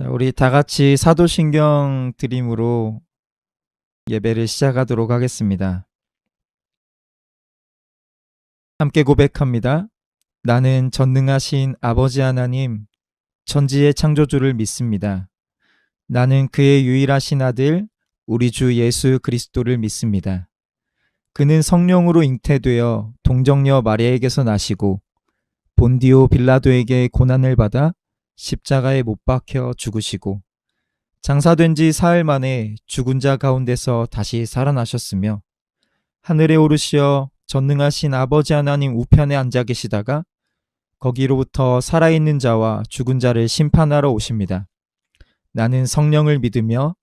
자, 우리 다 같이 사도신경 드림으로 예배를 시작하도록 하겠습니다. 함께 고백합니다. 나는 전능하신 아버지 하나님, 천지의 창조주를 믿습니다. 나는 그의 유일하신 아들, 우리 주 예수 그리스도를 믿습니다. 그는 성령으로 잉태되어 동정녀 마리아에게서 나시고 본디오 빌라도에게 고난을 받아 십자가에 못 박혀 죽으시고 장사된 지 사흘 만에 죽은 자 가운데서 다시 살아나셨으며 하늘에 오르시어 전능하신 아버지 하나님 우편에 앉아 계시다가 거기로부터 살아있는 자와 죽은 자를 심판하러 오십니다. 나는 성령을 믿으며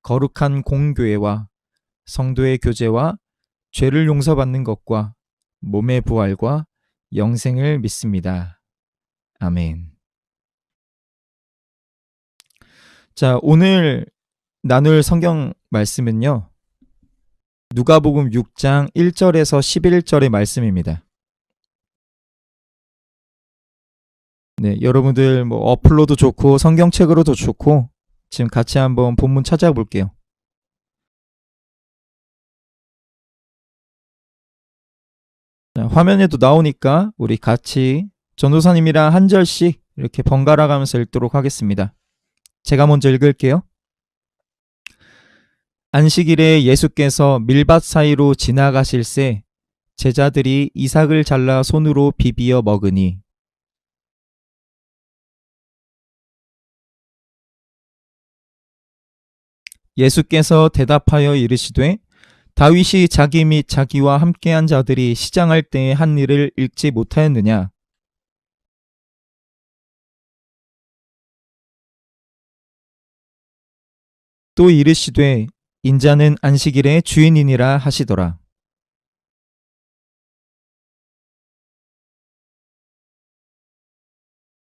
거룩한 공교회와 성도의 교제와 죄를 용서받는 것과 몸의 부활과 영생을 믿습니다. 아멘. 자, 오늘 나눌 성경 말씀은요. 누가복음 6장 1절에서 11절의 말씀입니다. 네, 여러분들 뭐 어플로도 좋고 성경책으로도 좋고 지금 같이 한번 본문 찾아볼게요. 자, 화면에도 나오니까 우리 같이 전도사님이랑 한 절씩 이렇게 번갈아 가면서 읽도록 하겠습니다. 제가 먼저 읽을게요. 안식일에 예수께서 밀밭 사이로 지나가실새 제자들이 이삭을 잘라 손으로 비비어 먹으니 예수께서 대답하여 이르시되 다윗이 자기 및 자기와 함께한 자들이 시장할 때의 한 일을 읽지 못하였느냐? 또 이르시되 인자는 안식일의 주인이니라 하시더라.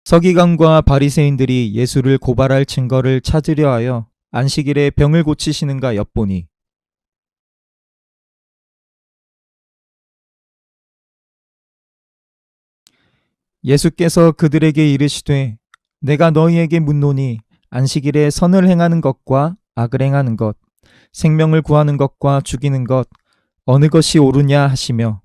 서기관과 바리새인들이 예수를 고발할 증거를 찾으려 하여 안식일에 병을 고치시는가 엿보니 예수께서 그들에게 이르시되 내가 너희에게 묻노니 안식일에 선을 행하는 것과 악을 행하는 것, 생명을 구하는 것과 죽이는 것 어느 것이 옳으냐 하시며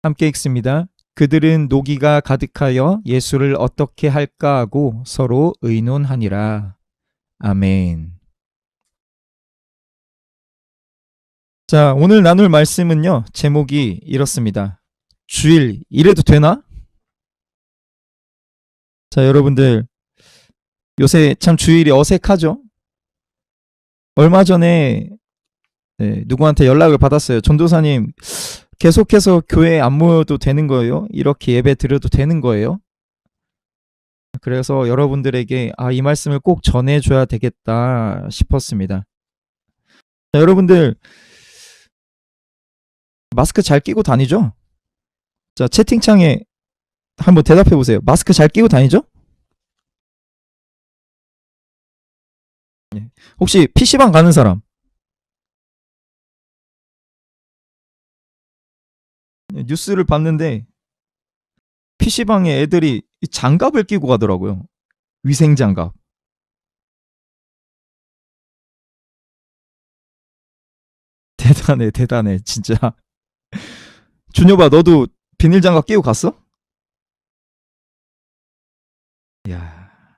함께 읽습니다. 그들은 노기가 가득하여 예수를 어떻게 할까 하고 서로 의논하니라. 아멘. 자, 오늘 나눌 말씀은요. 제목이 이렇습니다. 주일 이래도 되나? 자, 여러분들 요새 참 주일이 어색하죠? 얼마 전에 누구한테 연락을 받았어요. 전도사님 계속해서 교회에 안 모여도 되는 거예요? 이렇게 예배 드려도 되는 거예요? 그래서 여러분들에게 이 말씀을 꼭 전해줘야 되겠다 싶었습니다. 자, 여러분들 마스크 잘 끼고 다니죠? 자, 채팅창에 한번 대답해 보세요. 마스크 잘 끼고 다니죠? 혹시 PC방 가는 사람? 뉴스를 봤는데 PC방에 애들이 장갑을 끼고 가더라고요. 위생장갑. 대단해, 대단해, 진짜. 준효봐, 너도 비닐장갑 끼고 갔어? 야.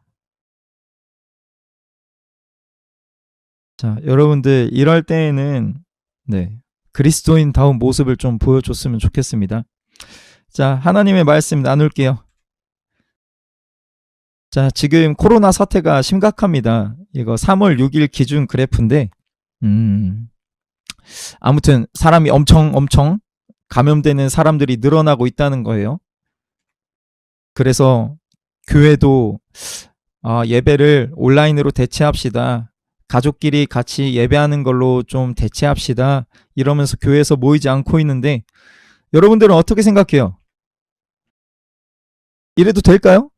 자, 여러분들 이럴 때에는 그리스도인다운 모습을 좀 보여줬으면 좋겠습니다. 자, 하나님의 말씀 나눌게요. 자, 지금 코로나 사태가 심각합니다. 이거 3월 6일 기준 그래프인데 아무튼 사람이 엄청 감염되는 사람들이 늘어나고 있다는 거예요. 그래서 교회도 예배를 온라인으로 대체합시다. 가족끼리 같이 예배하는 걸로 좀 대체합시다. 이러면서 교회에서 모이지 않고 있는데 여러분들은 어떻게 생각해요? 이래도 될까요?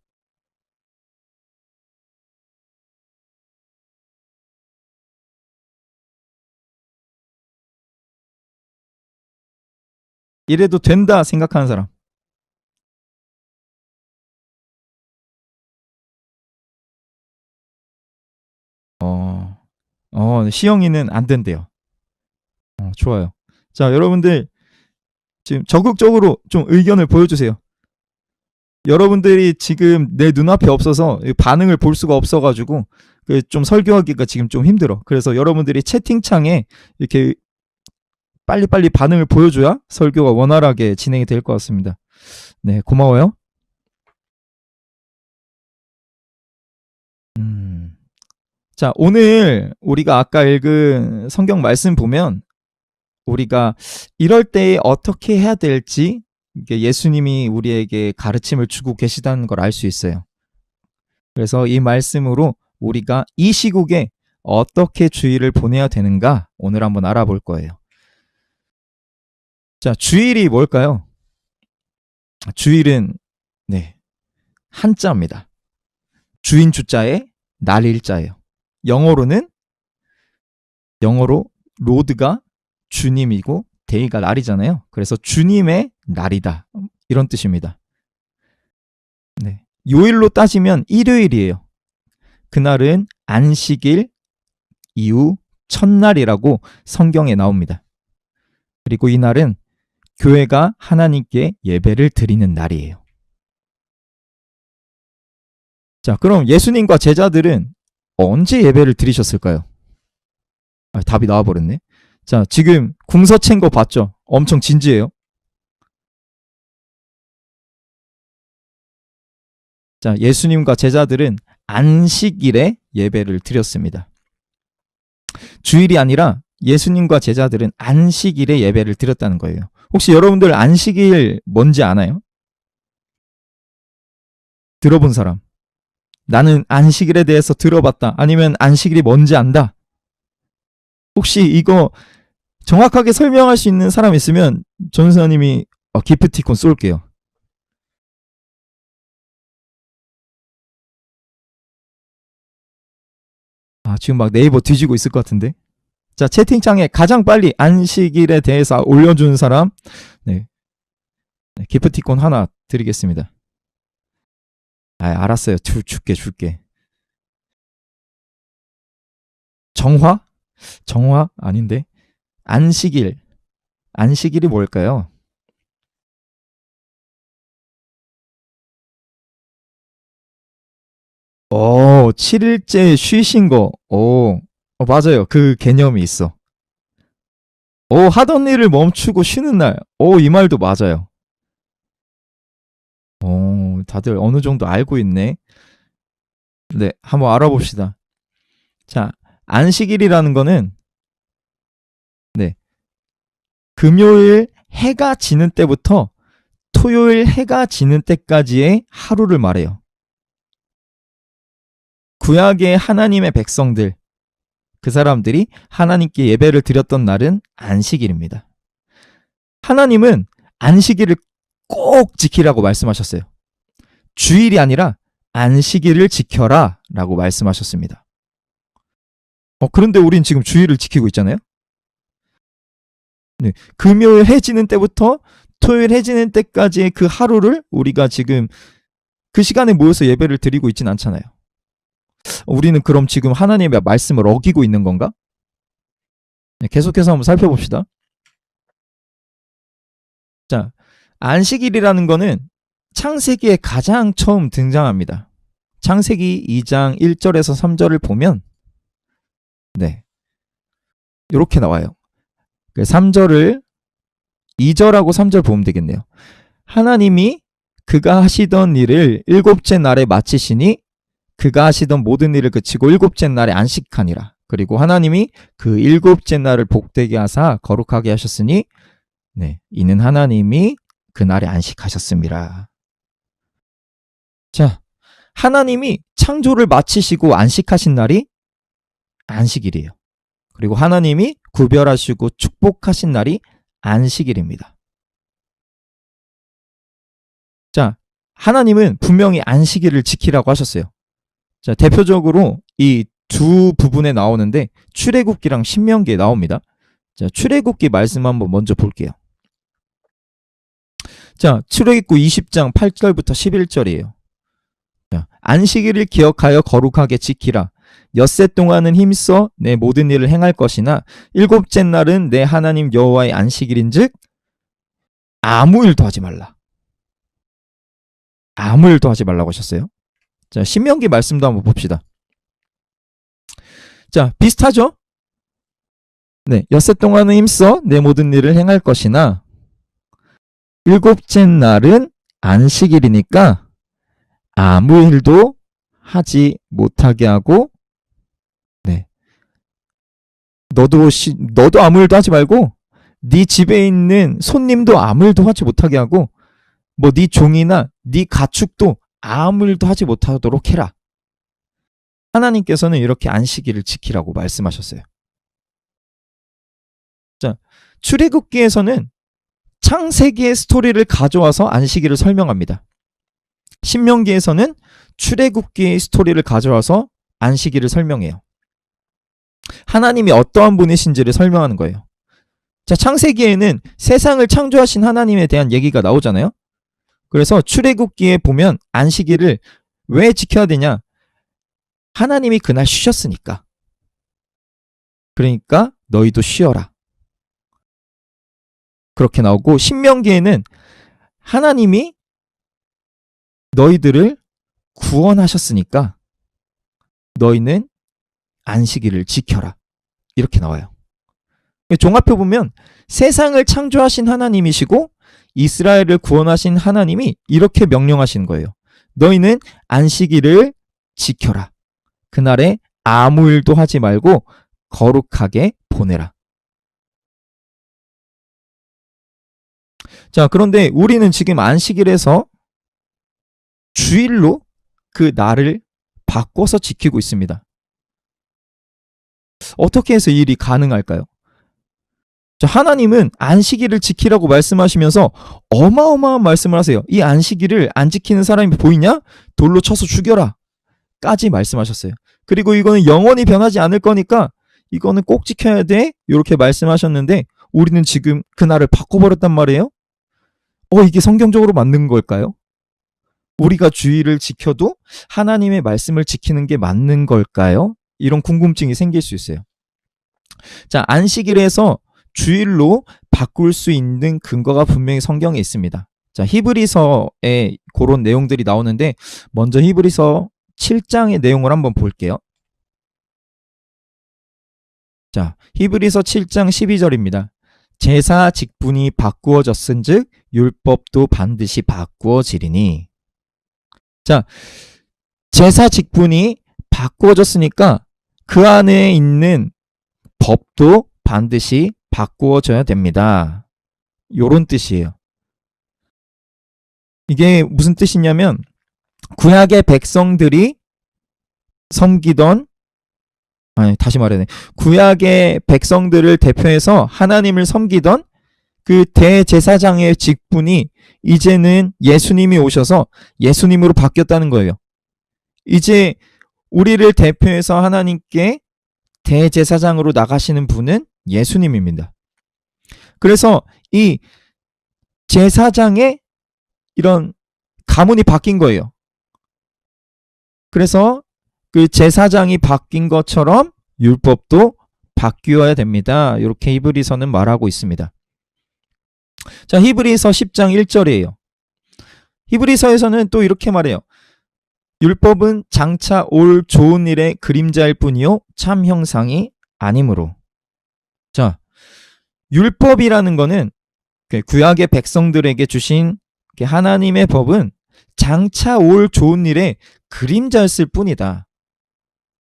이래도 된다 생각하는 사람. 시영이는 안 된대요. 좋아요. 자, 여러분들 지금 적극적으로 좀 의견을 보여주세요. 여러분들이 지금 내 눈앞에 없어서 반응을 볼 수가 없어가지고 좀 설교하기가 지금 좀 힘들어. 그래서 여러분들이 채팅창에 이렇게 빨리빨리 반응을 보여줘야 설교가 원활하게 진행이 될 것 같습니다. 네, 고마워요. 자, 오늘 우리가 아까 읽은 성경 말씀 보면 우리가 이럴 때 어떻게 해야 될지 예수님이 우리에게 가르침을 주고 계시다는 걸 알 수 있어요. 그래서 이 말씀으로 우리가 이 시국에 어떻게 주일을 보내야 되는가 오늘 한번 알아볼 거예요. 자, 주일이 뭘까요? 주일은 한자입니다. 주인 주자에 날 일자예요. 영어로 로드가 주님이고 데이가 날이잖아요. 그래서 주님의 날이다. 이런 뜻입니다. 네. 요일로 따지면 일요일이에요. 그날은 안식일 이후 첫날이라고 성경에 나옵니다. 그리고 이 날은 교회가 하나님께 예배를 드리는 날이에요. 자, 그럼 예수님과 제자들은 언제 예배를 드리셨을까요? 답이 나와버렸네. 자, 지금 궁서체인 거 봤죠? 엄청 진지해요. 자, 예수님과 제자들은 안식일에 예배를 드렸습니다. 주일이 아니라 예수님과 제자들은 안식일에 예배를 드렸다는 거예요. 혹시 여러분들 안식일 뭔지 아나요? 들어본 사람. 나는 안식일에 대해서 들어봤다. 아니면 안식일이 뭔지 안다. 혹시 이거 정확하게 설명할 수 있는 사람 있으면 전사님이 기프티콘 쏠게요. 지금 막 네이버 뒤지고 있을 것 같은데. 자, 채팅창에 가장 빨리 안식일에 대해서 올려주는 사람, 기프티콘 하나 드리겠습니다. 알았어요. 줄게. 정화? 정화? 아닌데. 안식일이 뭘까요? 오, 7일째 쉬신 거. 맞아요. 그 개념이 있어. 하던 일을 멈추고 쉬는 날. 이 말도 맞아요. 다들 어느 정도 알고 있네. 네, 한번 알아봅시다. 자, 안식일이라는 거는 금요일 해가 지는 때부터 토요일 해가 지는 때까지의 하루를 말해요. 구약의 하나님의 백성들, 그 사람들이 하나님께 예배를 드렸던 날은 안식일입니다. 하나님은 안식일을 꼭 지키라고 말씀하셨어요. 주일이 아니라 안식일을 지켜라 라고 말씀하셨습니다. 그런데 우린 지금 주일을 지키고 있잖아요. 금요일 해 지는 때부터 토요일 해 지는 때까지의 그 하루를 우리가 지금 그 시간에 모여서 예배를 드리고 있진 않잖아요. 우리는 그럼 지금 하나님의 말씀을 어기고 있는 건가? 계속해서 한번 살펴봅시다. 자, 안식일이라는 거는 창세기에 가장 처음 등장합니다. 창세기 2장 1절에서 3절을 보면 이렇게 나와요. 3절을 2절하고 3절 보면 되겠네요. 하나님이 그가 하시던 일을 일곱째 날에 마치시니 그가 하시던 모든 일을 그치고 일곱째 날에 안식하니라. 그리고 하나님이 그 일곱째 날을 복되게 하사 거룩하게 하셨으니 이는 하나님이 그 날에 안식하셨습니다. 자, 하나님이 창조를 마치시고 안식하신 날이 안식일이에요. 그리고 하나님이 구별하시고 축복하신 날이 안식일입니다. 자, 하나님은 분명히 안식일을 지키라고 하셨어요. 자, 대표적으로 이 두 부분에 나오는데 출애굽기랑 신명기에 나옵니다. 자, 출애굽기 말씀 한번 먼저 볼게요. 자, 출애굽기 20장 8절부터 11절이에요. 자, 안식일을 기억하여 거룩하게 지키라. 엿새 동안은 힘써 내 모든 일을 행할 것이나 일곱째 날은 내 하나님 여호와의 안식일인즉 아무 일도 하지 말라. 아무 일도 하지 말라고 하셨어요. 자, 신명기 말씀도 한번 봅시다. 자, 비슷하죠? 네, 엿새 동안은 힘써 내 모든 일을 행할 것이나 일곱째 날은 안식일이니까 아무 일도 하지 못하게 하고, 네, 너도 아무 일도 하지 말고 네 집에 있는 손님도 아무 일도 하지 못하게 하고, 뭐 네 종이나 네 가축도 아무 일도 하지 못하도록 해라. 하나님께서는 이렇게 안식일을 지키라고 말씀하셨어요. 자, 출애굽기에서는 창세기의 스토리를 가져와서 안식일을 설명합니다. 신명기에서는 출애굽기의 스토리를 가져와서 안식일을 설명해요. 하나님이 어떠한 분이신지를 설명하는 거예요. 자, 창세기에는 세상을 창조하신 하나님에 대한 얘기가 나오잖아요. 그래서 출애굽기에 보면 안식일을 왜 지켜야 되냐? 하나님이 그날 쉬셨으니까. 그러니까 너희도 쉬어라. 그렇게 나오고, 신명기에는 하나님이 너희들을 구원하셨으니까 너희는 안식일을 지켜라. 이렇게 나와요. 종합해 보면 세상을 창조하신 하나님이시고 이스라엘을 구원하신 하나님이 이렇게 명령하신 거예요. 너희는 안식일을 지켜라. 그날에 아무 일도 하지 말고 거룩하게 보내라. 자, 그런데 우리는 지금 안식일에서 주일로 그 날을 바꿔서 지키고 있습니다. 어떻게 해서 이 일이 가능할까요? 자, 하나님은 안식일을 지키라고 말씀하시면서 어마어마한 말씀을 하세요. 이 안식일을 안 지키는 사람이 보이냐? 돌로 쳐서 죽여라. 까지 말씀하셨어요. 그리고 이거는 영원히 변하지 않을 거니까 이거는 꼭 지켜야 돼. 이렇게 말씀하셨는데 우리는 지금 그 날을 바꿔버렸단 말이에요. 이게 성경적으로 맞는 걸까요? 우리가 주일을 지켜도 하나님의 말씀을 지키는 게 맞는 걸까요? 이런 궁금증이 생길 수 있어요. 자, 안식일에서 주일로 바꿀 수 있는 근거가 분명히 성경에 있습니다. 자, 히브리서에 그런 내용들이 나오는데 먼저 히브리서 7장의 내용을 한번 볼게요. 자, 히브리서 7장 12절입니다. 제사 직분이 바꾸어졌은즉 율법도 반드시 바꾸어지리니. 자, 제사 직분이 바꾸어졌으니까 그 안에 있는 법도 반드시 바꾸어져야 됩니다. 요런 뜻이에요. 이게 무슨 뜻이냐면 구약의 백성들이 섬기던, 다시 말해야 돼. 구약의 백성들을 대표해서 하나님을 섬기던 그 대제사장의 직분이 이제는 예수님이 오셔서 예수님으로 바뀌었다는 거예요. 이제 우리를 대표해서 하나님께 대제사장으로 나가시는 분은 예수님입니다. 그래서 이 제사장의 이런 가문이 바뀐 거예요. 그래서 그 제사장이 바뀐 것처럼 율법도 바뀌어야 됩니다. 이렇게 히브리서는 말하고 있습니다. 자, 히브리서 10장 1절이에요. 히브리서에서는 또 이렇게 말해요. 율법은 장차 올 좋은 일의 그림자일 뿐이요 참 형상이 아니므로. 자, 율법이라는 거는 구약의 백성들에게 주신 하나님의 법은 장차 올 좋은 일의 그림자였을 뿐이다.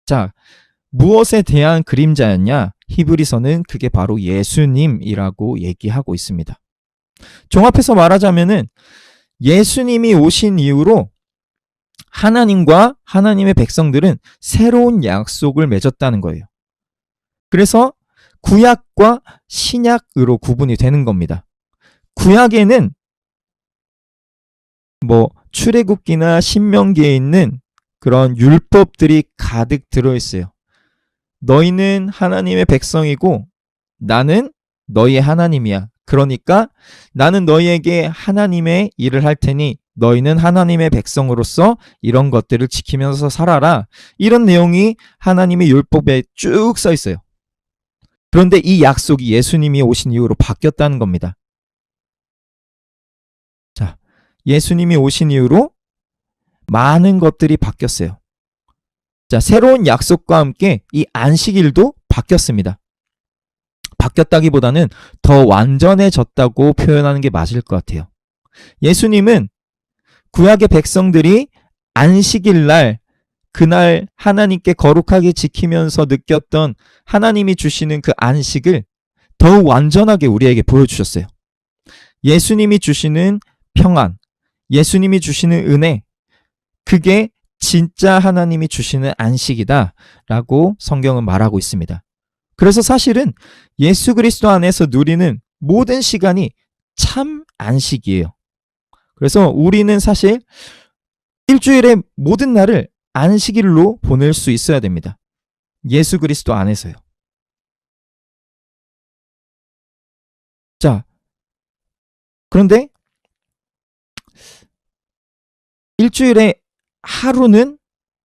자, 무엇에 대한 그림자였냐? 히브리서는 그게 바로 예수님이라고 얘기하고 있습니다. 종합해서 말하자면은 예수님이 오신 이후로 하나님과 하나님의 백성들은 새로운 약속을 맺었다는 거예요. 그래서 구약과 신약으로 구분이 되는 겁니다. 구약에는 출애굽기나 신명기에 있는 그런 율법들이 가득 들어있어요. 너희는 하나님의 백성이고 나는 너희의 하나님이야. 그러니까 나는 너희에게 하나님의 일을 할 테니 너희는 하나님의 백성으로서 이런 것들을 지키면서 살아라. 이런 내용이 하나님의 율법에 쭉 써 있어요. 그런데 이 약속이 예수님이 오신 이후로 바뀌었다는 겁니다. 자, 예수님이 오신 이후로 많은 것들이 바뀌었어요. 자, 새로운 약속과 함께 이 안식일도 바뀌었습니다. 바뀌었다기보다는 더 완전해졌다고 표현하는 게 맞을 것 같아요. 예수님은 구약의 백성들이 안식일 날, 그날 하나님께 거룩하게 지키면서 느꼈던 하나님이 주시는 그 안식을 더욱 완전하게 우리에게 보여주셨어요. 예수님이 주시는 평안, 예수님이 주시는 은혜, 그게 진짜 하나님이 주시는 안식이다 라고 성경은 말하고 있습니다. 그래서 사실은 예수 그리스도 안에서 누리는 모든 시간이 참 안식이에요. 그래서 우리는 사실 일주일의 모든 날을 안식일로 보낼 수 있어야 됩니다. 예수 그리스도 안에서요. 자, 그런데 일주일에 하루는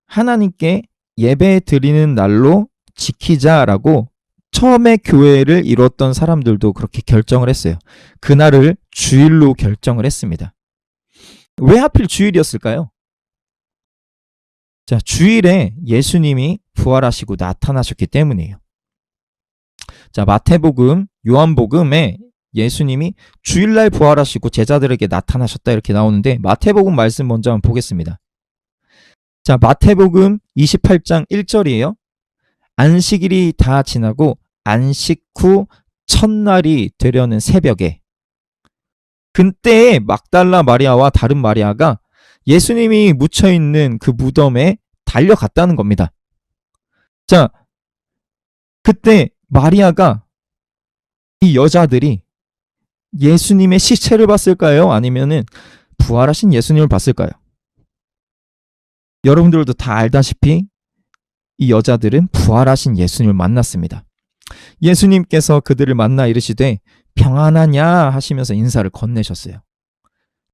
하나님께 예배 드리는 날로 지키자라고 처음에 교회를 이뤘던 사람들도 그렇게 결정을 했어요. 그날을 주일로 결정을 했습니다. 왜 하필 주일이었을까요? 자, 주일에 예수님이 부활하시고 나타나셨기 때문이에요. 자, 마태복음, 요한복음에 예수님이 주일날 부활하시고 제자들에게 나타나셨다 이렇게 나오는데 마태복음 말씀 먼저 한번 보겠습니다. 자, 마태복음 28장 1절이에요. 안식일이 다 지나고 안식 후 첫날이 되려는 새벽에 그때에 막달라 마리아와 다른 마리아가 예수님이 묻혀있는 그 무덤에 달려갔다는 겁니다. 자, 그때 마리아가 이 여자들이 예수님의 시체를 봤을까요? 아니면은 부활하신 예수님을 봤을까요? 여러분들도 다 알다시피 이 여자들은 부활하신 예수님을 만났습니다. 예수님께서 그들을 만나 이르시되 평안하냐 하시면서 인사를 건네셨어요.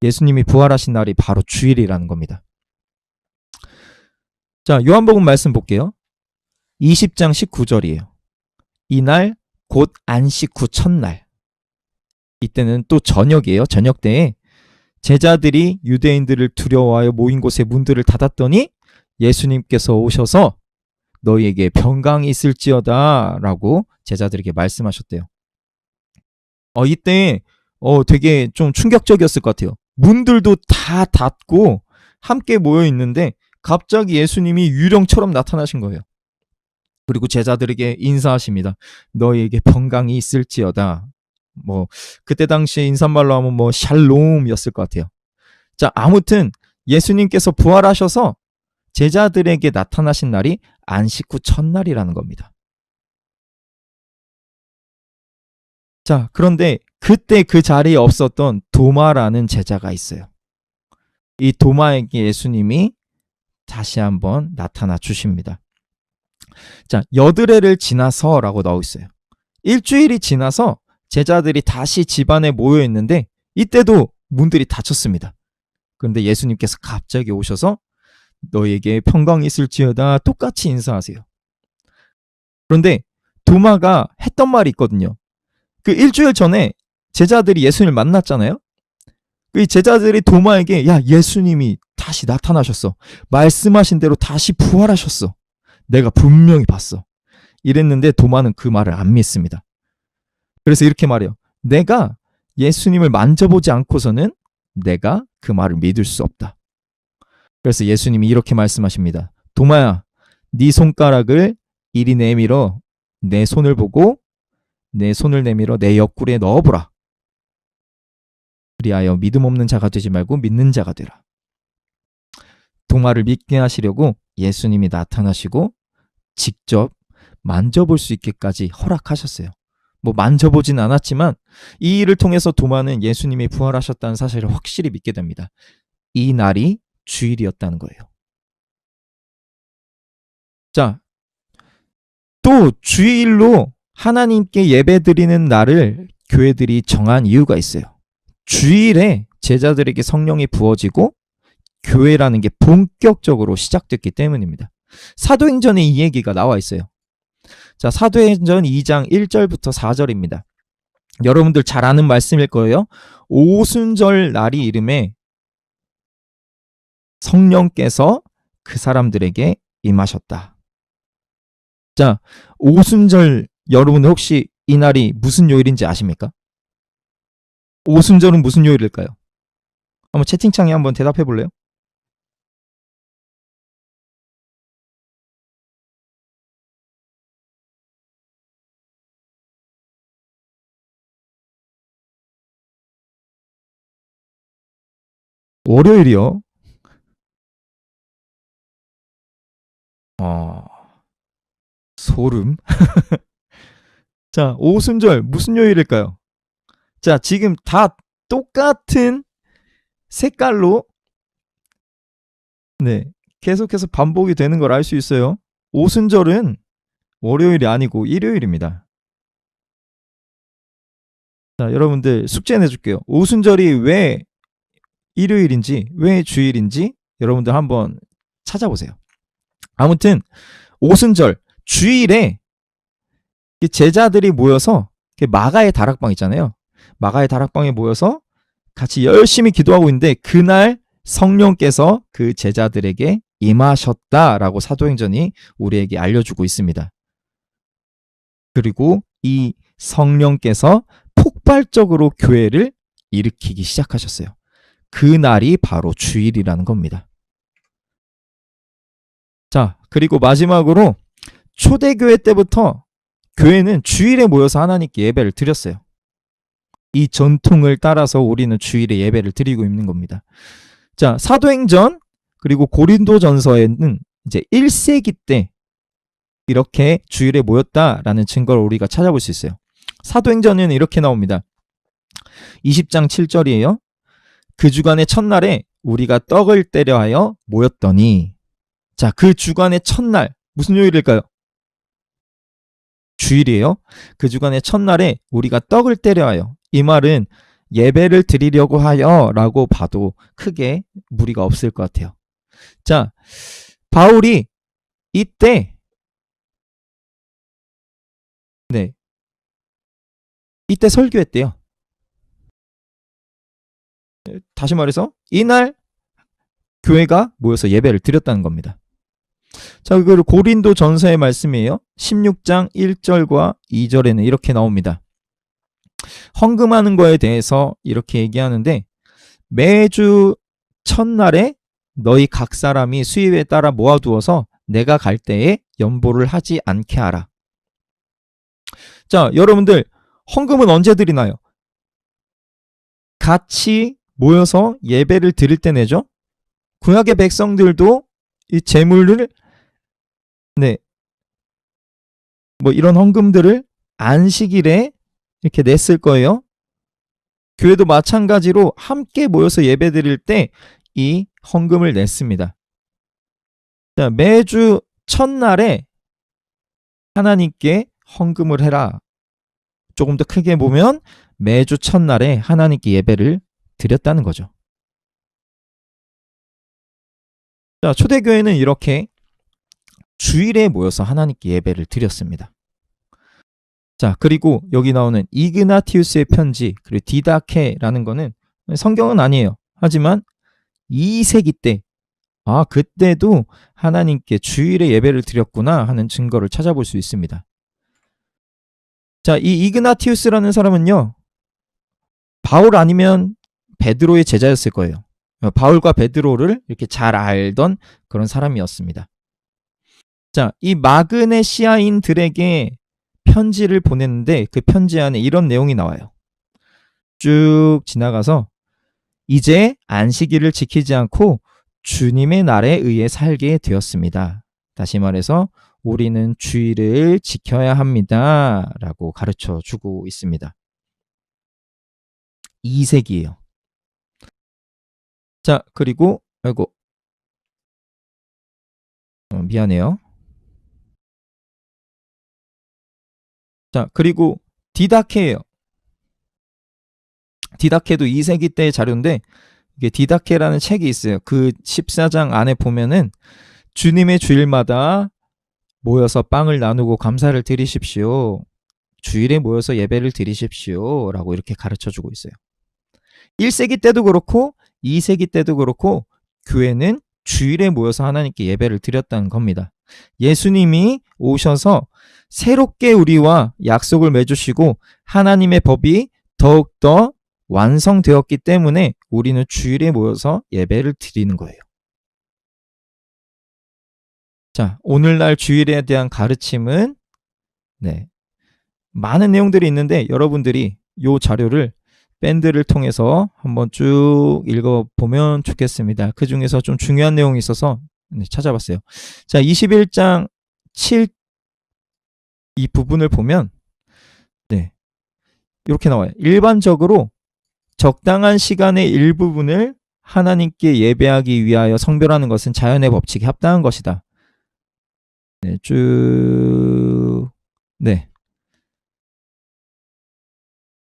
예수님이 부활하신 날이 바로 주일이라는 겁니다. 자, 요한복음 말씀 볼게요. 20장 19절이에요. 이날 곧 안식 후 첫날. 이때는 또 저녁이에요. 저녁 때에 제자들이 유대인들을 두려워하여 모인 곳에 문들을 닫았더니 예수님께서 오셔서 너희에게 평강이 있을지어다 라고 제자들에게 말씀하셨대요. 이때 되게 좀 충격적이었을 것 같아요. 문들도 다 닫고 함께 모여 있는데 갑자기 예수님이 유령처럼 나타나신 거예요. 그리고 제자들에게 인사하십니다. 너희에게 평강이 있을지어다. 그때 당시에 인사말로 하면 샬롬이었을 것 같아요. 자, 아무튼 예수님께서 부활하셔서 제자들에게 나타나신 날이 안식 후 첫날이라는 겁니다. 자, 그런데 그때 그 자리에 없었던 도마라는 제자가 있어요. 이 도마에게 예수님이 다시 한번 나타나 주십니다. 자, 여드레를 지나서라고 나오고 있어요. 일주일이 지나서 제자들이 다시 집안에 모여 있는데 이때도 문들이 닫혔습니다. 그런데 예수님께서 갑자기 오셔서 너희에게 평강이 있을지어다 똑같이 인사하세요. 그런데 도마가 했던 말이 있거든요. 그 일주일 전에 제자들이 예수님을 만났잖아요. 그 제자들이 도마에게 야, 예수님이 다시 나타나셨어. 말씀하신 대로 다시 부활하셨어. 내가 분명히 봤어. 이랬는데 도마는 그 말을 안 믿습니다. 그래서 이렇게 말해요. 내가 예수님을 만져보지 않고서는 내가 그 말을 믿을 수 없다. 그래서 예수님이 이렇게 말씀하십니다. 도마야, 네 손가락을 이리 내밀어 내 손을 보고 내 손을 내밀어 내 옆구리에 넣어보라. 그리하여 믿음 없는 자가 되지 말고 믿는 자가 되라. 도마를 믿게 하시려고 예수님이 나타나시고 직접 만져볼 수 있게까지 허락하셨어요. 만져보진 않았지만 이 일을 통해서 도마는 예수님이 부활하셨다는 사실을 확실히 믿게 됩니다. 이 날이 주일이었다는 거예요. 자, 또 주일로 하나님께 예배드리는 날을 교회들이 정한 이유가 있어요. 주일에 제자들에게 성령이 부어지고 교회라는 게 본격적으로 시작됐기 때문입니다. 사도행전에 이 얘기가 나와 있어요. 자, 사도행전 2장 1절부터 4절입니다. 여러분들 잘 아는 말씀일 거예요. 오순절 날이 이름에 성령께서 그 사람들에게 임하셨다. 자, 오순절 여러분들 혹시 이 날이 무슨 요일인지 아십니까? 오순절은 무슨 요일일까요? 한번 채팅창에 한번 대답해 볼래요? 월요일이요. 어, 소름. 자, 오순절 무슨 요일일까요? 자, 지금 다 똑같은 색깔로 네, 계속해서 반복이 되는 걸 알 수 있어요. 오순절은 월요일이 아니고 일요일입니다. 자, 여러분들 숙제 내줄게요. 오순절이 왜 일요일인지, 왜 주일인지 여러분들 한번 찾아보세요. 아무튼 오순절 주일에 제자들이 모여서 마가의 다락방 있잖아요. 마가의 다락방에 모여서 같이 열심히 기도하고 있는데 그날 성령께서 그 제자들에게 임하셨다라고 사도행전이 우리에게 알려주고 있습니다. 그리고 이 성령께서 폭발적으로 교회를 일으키기 시작하셨어요. 그 날이 바로 주일이라는 겁니다. 자, 그리고 마지막으로 초대교회 때부터 교회는 주일에 모여서 하나님께 예배를 드렸어요. 이 전통을 따라서 우리는 주일에 예배를 드리고 있는 겁니다. 자, 사도행전 그리고 고린도전서에는 이제 1세기 때 이렇게 주일에 모였다라는 증거를 우리가 찾아볼 수 있어요. 사도행전에는 이렇게 나옵니다. 20장 7절이에요. 그 주간의 첫날에 우리가 떡을 떼려 하여 모였더니 자, 그 주간의 첫날 무슨 요일일까요? 주일이에요. 그 주간의 첫날에 우리가 떡을 떼려 하여 이 말은 예배를 드리려고 하여 라고 봐도 크게 무리가 없을 것 같아요. 자, 바울이 이때 이때 설교했대요. 다시 말해서 이날 교회가 모여서 예배를 드렸다는 겁니다. 자, 그리고 고린도 전서의 말씀이에요. 16장 1절과 2절에는 이렇게 나옵니다. 헌금하는 거에 대해서 이렇게 얘기하는데 매주 첫날에 너희 각 사람이 수입에 따라 모아두어서 내가 갈 때에 연보를 하지 않게 하라. 자, 여러분들 헌금은 언제 드리나요? 같이 모여서 예배를 드릴 때 내죠. 구약의 백성들도 이 제물을 뭐 이런 헌금들을 안식일에 이렇게 냈을 거예요. 교회도 마찬가지로 함께 모여서 예배 드릴 때 이 헌금을 냈습니다. 자, 매주 첫날에 하나님께 헌금을 해라. 조금 더 크게 보면 매주 첫날에 하나님께 예배를 드렸다는 거죠. 자, 초대교회는 이렇게 주일에 모여서 하나님께 예배를 드렸습니다. 자, 그리고 여기 나오는 이그나티우스의 편지, 그리고 디다케라는 거는 성경은 아니에요. 하지만 2세기 때, 그때도 하나님께 주일에 예배를 드렸구나 하는 증거를 찾아볼 수 있습니다. 자, 이 이그나티우스라는 사람은요, 바울 아니면 베드로의 제자였을 거예요. 바울과 베드로를 이렇게 잘 알던 그런 사람이었습니다. 자, 이 마그네시아인들에게 편지를 보냈는데 그 편지 안에 이런 내용이 나와요. 쭉 지나가서 이제 안식일을 지키지 않고 주님의 날에 의해 살게 되었습니다. 다시 말해서 우리는 주일을 지켜야 합니다. 라고 가르쳐 주고 있습니다. 2세기예요. 자, 그리고 미안해요. 자, 그리고 디다케예요. 디다케도 2세기 때의 자료인데 이게 디다케라는 책이 있어요. 그 14장 안에 보면은 주님의 주일마다 모여서 빵을 나누고 감사를 드리십시오. 주일에 모여서 예배를 드리십시오. 라고 이렇게 가르쳐 주고 있어요. 1세기 때도 그렇고 2세기 때도 그렇고 교회는 주일에 모여서 하나님께 예배를 드렸다는 겁니다. 예수님이 오셔서 새롭게 우리와 약속을 맺으시고 하나님의 법이 더욱더 완성되었기 때문에 우리는 주일에 모여서 예배를 드리는 거예요. 자, 오늘날 주일에 대한 가르침은 많은 내용들이 있는데 여러분들이 이 자료를 밴드를 통해서 한번 쭉 읽어보면 좋겠습니다. 그 중에서 좀 중요한 내용이 있어서 찾아봤어요. 자, 21장 7 이 부분을 보면 이렇게 나와요. 일반적으로 적당한 시간의 일부분을 하나님께 예배하기 위하여 성별하는 것은 자연의 법칙에 합당한 것이다.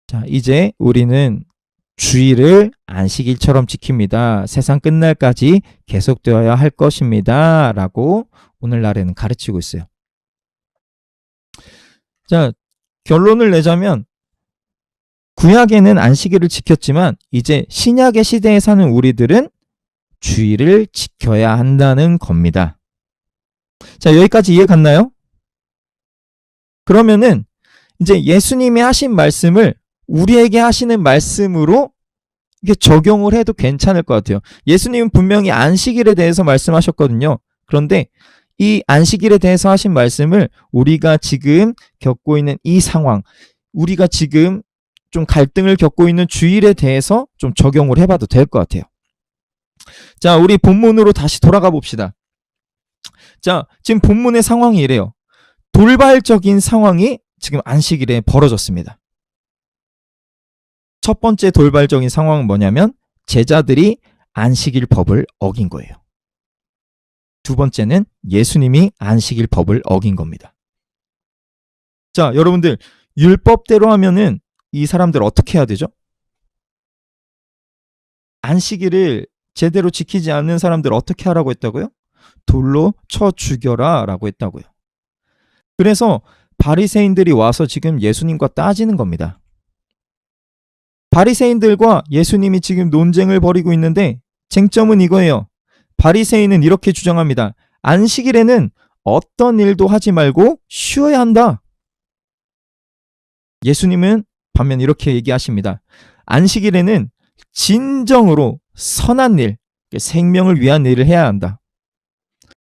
자, 이제 우리는 주일을 안식일처럼 지킵니다. 세상 끝날까지 계속되어야 할 것입니다. 라고 오늘날에는 가르치고 있어요. 자, 결론을 내자면 구약에는 안식일을 지켰지만 이제 신약의 시대에 사는 우리들은 주일을 지켜야 한다는 겁니다. 자, 여기까지 이해 갔나요? 그러면은 이제 예수님이 하신 말씀을 우리에게 하시는 말씀으로 이게 적용을 해도 괜찮을 것 같아요. 예수님은 분명히 안식일에 대해서 말씀하셨거든요. 그런데 이 안식일에 대해서 하신 말씀을 우리가 지금 겪고 있는 이 상황, 우리가 지금 좀 갈등을 겪고 있는 주일에 대해서 좀 적용을 해봐도 될 것 같아요. 자, 우리 본문으로 다시 돌아가 봅시다. 자, 지금 본문의 상황이 이래요. 돌발적인 상황이 지금 안식일에 벌어졌습니다. 첫 번째 돌발적인 상황은 뭐냐면 제자들이 안식일 법을 어긴 거예요. 두 번째는 예수님이 안식일 법을 어긴 겁니다. 자, 여러분들 율법대로 하면은 이 사람들 어떻게 해야 되죠? 안식일을 제대로 지키지 않는 사람들 어떻게 하라고 했다고요? 돌로 쳐 죽여라 라고 했다고요. 그래서 바리새인들이 와서 지금 예수님과 따지는 겁니다. 바리새인들과 예수님이 지금 논쟁을 벌이고 있는데 쟁점은 이거예요. 바리새인은 이렇게 주장합니다. 안식일에는 어떤 일도 하지 말고 쉬어야 한다. 예수님은 반면 이렇게 얘기하십니다. 안식일에는 진정으로 선한 일, 생명을 위한 일을 해야 한다.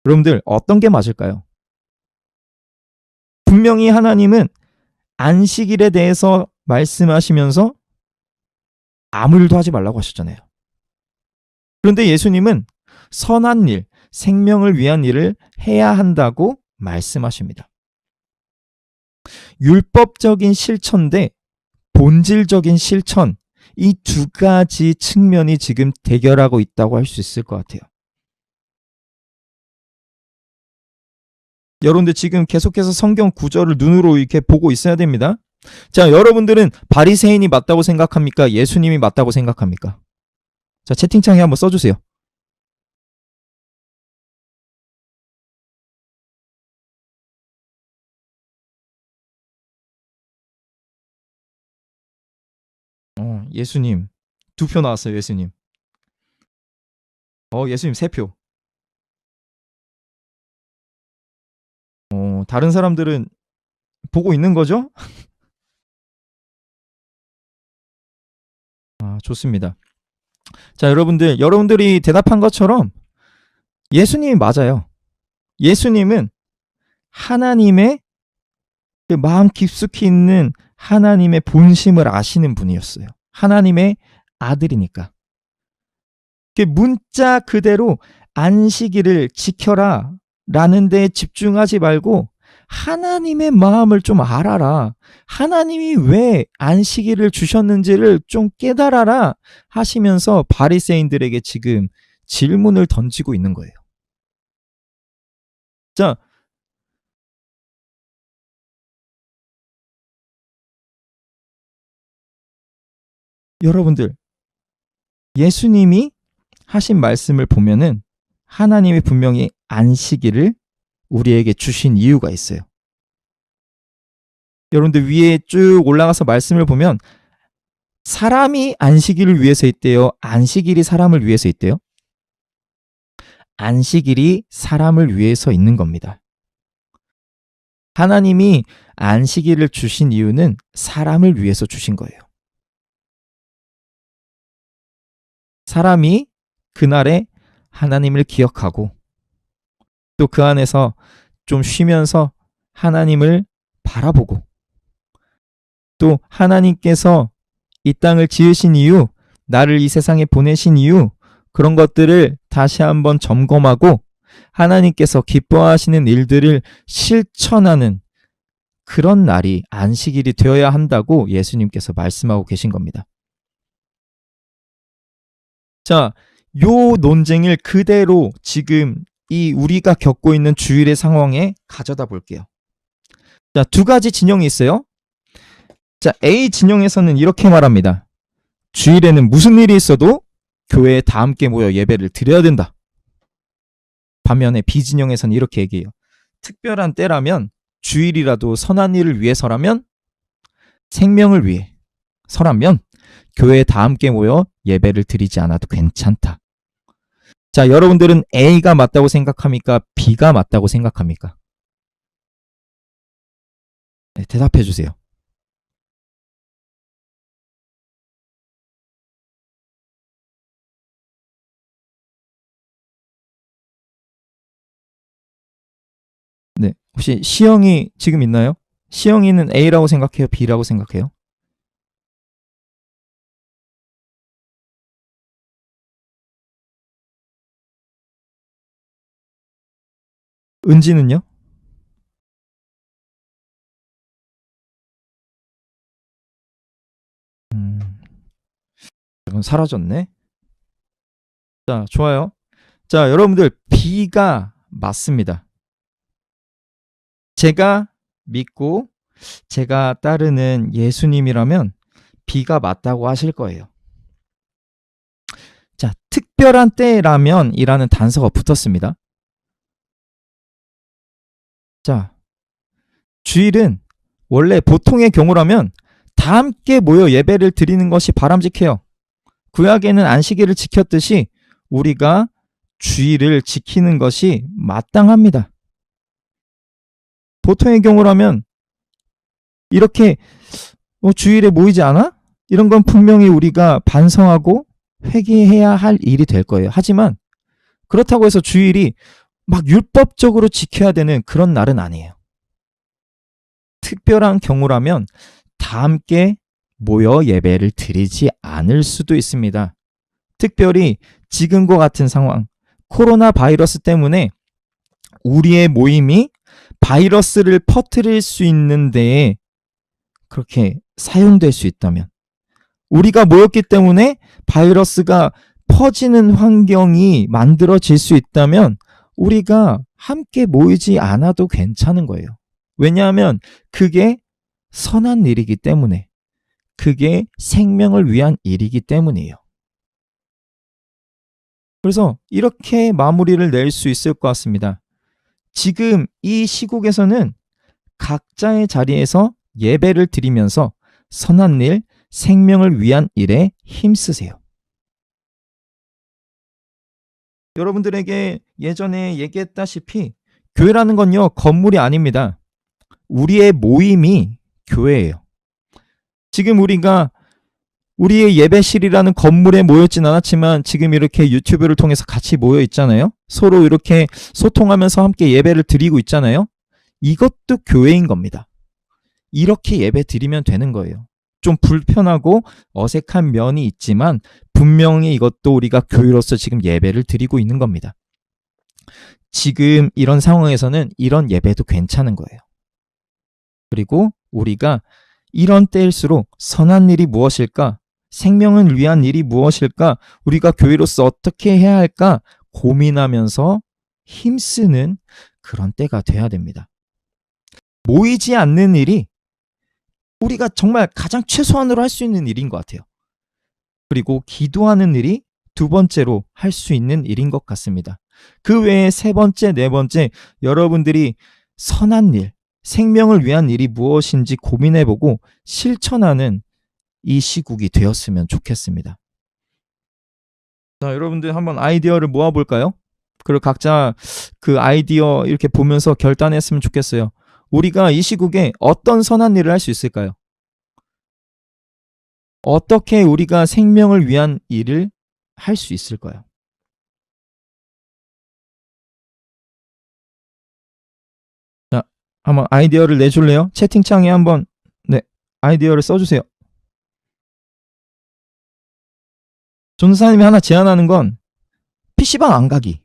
여러분들 어떤 게 맞을까요? 분명히 하나님은 안식일에 대해서 말씀하시면서 아무 일도 하지 말라고 하셨잖아요. 그런데 예수님은 선한 일, 생명을 위한 일을 해야 한다고 말씀하십니다. 율법적인 실천 대 본질적인 실천, 이 두 가지 측면이 지금 대결하고 있다고 할 수 있을 것 같아요. 여러분들 지금 계속해서 성경 구절을 눈으로 이렇게 보고 있어야 됩니다. 자, 여러분들은 바리새인이 맞다고 생각합니까? 예수님이 맞다고 생각합니까? 자, 채팅창에 한번 써주세요. 예수님. 2표 나왔어요, 예수님. 예수님 3표. 다른 사람들은 보고 있는 거죠? 좋습니다. 자, 여러분들이 대답한 것처럼 예수님이 맞아요. 예수님은 하나님의 그 마음 깊숙이 있는 하나님의 본심을 아시는 분이었어요. 하나님의 아들이니까. 그 문자 그대로 안식일을 지켜라 라는 데 집중하지 말고 하나님의 마음을 좀 알아라. 하나님이 왜 안식일을 주셨는지를 좀 깨달아라 하시면서 바리새인들에게 지금 질문을 던지고 있는 거예요. 자, 여러분들, 예수님이 하신 말씀을 보면은 하나님이 분명히 안식일을 우리에게 주신 이유가 있어요. 여러분들 위에 쭉 올라가서 말씀을 보면 사람이 안식일을 위해서 있대요? 안식일이 사람을 위해서 있대요? 안식일이 사람을 위해서 있는 겁니다. 하나님이 안식일을 주신 이유는 사람을 위해서 주신 거예요. 사람이 그날에 하나님을 기억하고 또 그 안에서 좀 쉬면서 하나님을 바라보고 또 하나님께서 이 땅을 지으신 이유, 나를 이 세상에 보내신 이유, 그런 것들을 다시 한번 점검하고 하나님께서 기뻐하시는 일들을 실천하는 그런 날이 안식일이 되어야 한다고 예수님께서 말씀하고 계신 겁니다. 자, 요 논쟁을 그대로 지금 이 우리가 겪고 있는 주일의 상황에 가져다 볼게요. 자, 두 가지 진영이 있어요. 자, A 진영에서는 이렇게 말합니다. 주일에는 무슨 일이 있어도 교회에 다 함께 모여 예배를 드려야 된다. 반면에 B 진영에서는 이렇게 얘기해요. 특별한 때라면 주일이라도 선한 일을 위해서라면 생명을 위해서라면 교회에 다 함께 모여 예배를 드리지 않아도 괜찮다. 자, 여러분들은 A가 맞다고 생각합니까? B가 맞다고 생각합니까? 네, 대답해 주세요. 네, 혹시 시영이 지금 있나요? 시영이는 A라고 생각해요? B라고 생각해요? 은지는요? 이건 사라졌네. 자, 좋아요. 자, 여러분들 B가 맞습니다. 제가 믿고 제가 따르는 예수님이라면 B가 맞다고 하실 거예요. 자, 특별한 때라면 이라는 단서가 붙었습니다. 자, 주일은 원래 보통의 경우라면 다 함께 모여 예배를 드리는 것이 바람직해요. 구약에는 안식일을 지켰듯이 우리가 주일을 지키는 것이 마땅합니다. 보통의 경우라면 이렇게 주일에 모이지 않아? 이런 건 분명히 우리가 반성하고 회개해야 할 일이 될 거예요. 하지만 그렇다고 해서 주일이 막 율법적으로 지켜야 되는 그런 날은 아니에요. 특별한 경우라면 다 함께 모여 예배를 드리지 않을 수도 있습니다. 특별히 지금과 같은 상황, 코로나 바이러스 때문에 우리의 모임이 바이러스를 퍼뜨릴 수 있는 데에 그렇게 사용될 수 있다면, 우리가 모였기 때문에 바이러스가 퍼지는 환경이 만들어질 수 있다면 우리가 함께 모이지 않아도 괜찮은 거예요. 왜냐하면 그게 선한 일이기 때문에, 그게 생명을 위한 일이기 때문이에요. 그래서 이렇게 마무리를 낼 수 있을 것 같습니다. 지금 이 시국에서는 각자의 자리에서 예배를 드리면서 선한 일, 생명을 위한 일에 힘쓰세요. 여러분들에게 예전에 얘기했다시피 교회라는 건요, 건물이 아닙니다. 우리의 모임이 교회예요. 지금 우리가 우리의 예배실이라는 건물에 모였진 않았지만 지금 이렇게 유튜브를 통해서 같이 모여 있잖아요. 서로 이렇게 소통하면서 함께 예배를 드리고 있잖아요. 이것도 교회인 겁니다. 이렇게 예배 드리면 되는 거예요. 좀 불편하고 어색한 면이 있지만 분명히 이것도 우리가 교회로서 지금 예배를 드리고 있는 겁니다. 지금 이런 상황에서는 이런 예배도 괜찮은 거예요. 그리고 우리가 이런 때일수록 선한 일이 무엇일까? 생명을 위한 일이 무엇일까? 우리가 교회로서 어떻게 해야 할까? 고민하면서 힘쓰는 그런 때가 돼야 됩니다. 모이지 않는 일이 우리가 정말 가장 최소한으로 할 수 있는 일인 것 같아요. 그리고 기도하는 일이 두 번째로 할 수 있는 일인 것 같습니다. 그 외에 세 번째, 네 번째, 여러분들이 선한 일, 생명을 위한 일이 무엇인지 고민해보고 실천하는 이 시국이 되었으면 좋겠습니다. 자, 여러분들 한번 아이디어를 모아볼까요? 그리고 각자 그 아이디어 이렇게 보면서 결단했으면 좋겠어요. 우리가 이 시국에 어떤 선한 일을 할 수 있을까요? 어떻게 우리가 생명을 위한 일을 할 수 있을까요? 자, 한번 아이디어를 내줄래요? 채팅창에 한번 네, 아이디어를 써주세요. 전도사님이 하나 제안하는 건 PC방 안 가기.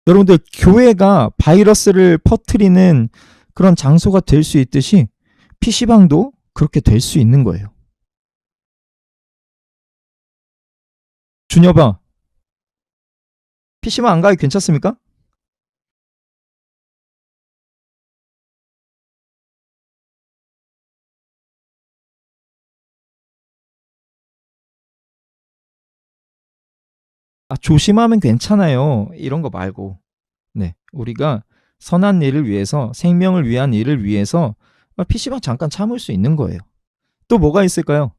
여러분들 교회가 바이러스를 퍼뜨리는 그런 장소가 될 수 있듯이 PC방도 그렇게 될 수 있는 거예요. 준여봐, PC방 안 가기 괜찮습니까? 아, 조심하면 괜찮아요. 이런 거 말고. 네, 우리가 선한 일을 위해서, 생명을 위한 일을 위해서 PC방 잠깐 참을 수 있는 거예요. 또 뭐가 있을까요?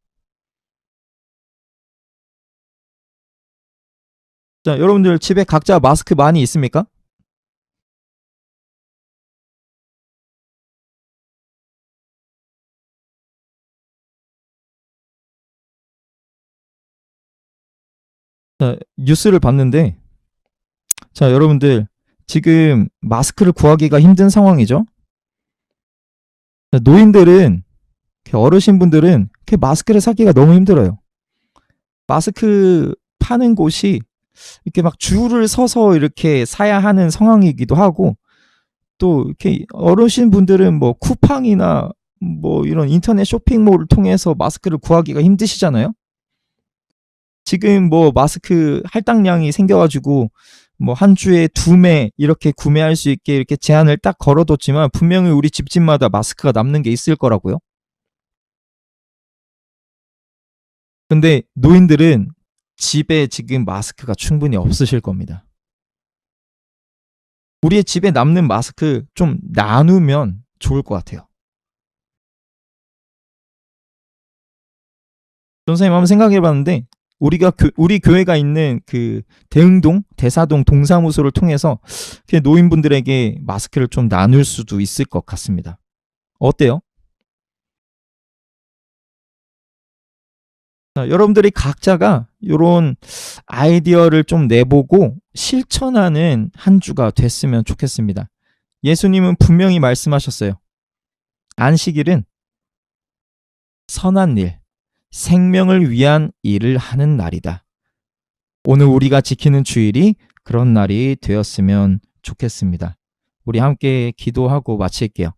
자, 여러분들 집에 각자 마스크 많이 있습니까? 자, 뉴스를 봤는데, 자, 여러분들 지금 마스크를 구하기가 힘든 상황이죠. 자, 노인들은, 어르신분들은 마스크를 사기가 너무 힘들어요. 마스크 파는 곳이 이렇게 막 줄을 서서 이렇게 사야 하는 상황이기도 하고, 또 이렇게 어르신분들은 뭐 쿠팡이나 뭐 이런 인터넷 쇼핑몰을 통해서 마스크를 구하기가 힘드시잖아요. 지금 뭐 마스크 할당량이 생겨가지고 뭐 한 주에 2매 이렇게 구매할 수 있게 이렇게 제한을 딱 걸어뒀지만 분명히 우리 집집마다 마스크가 남는 게 있을 거라고요. 근데 노인들은 집에 지금 마스크가 충분히 없으실 겁니다. 우리의 집에 남는 마스크 좀 나누면 좋을 것 같아요. 선생님 한번 생각해 봤는데 우리 교회가 있는 그 대흥동, 대사동 동사무소를 통해서 노인분들에게 마스크를 좀 나눌 수도 있을 것 같습니다. 어때요? 자, 여러분들이 각자가 이런 아이디어를 좀 내보고 실천하는 한 주가 됐으면 좋겠습니다. 예수님은 분명히 말씀하셨어요. 안식일은 선한 일, 생명을 위한 일을 하는 날이다. 오늘 우리가 지키는 주일이 그런 날이 되었으면 좋겠습니다. 우리 함께 기도하고 마칠게요.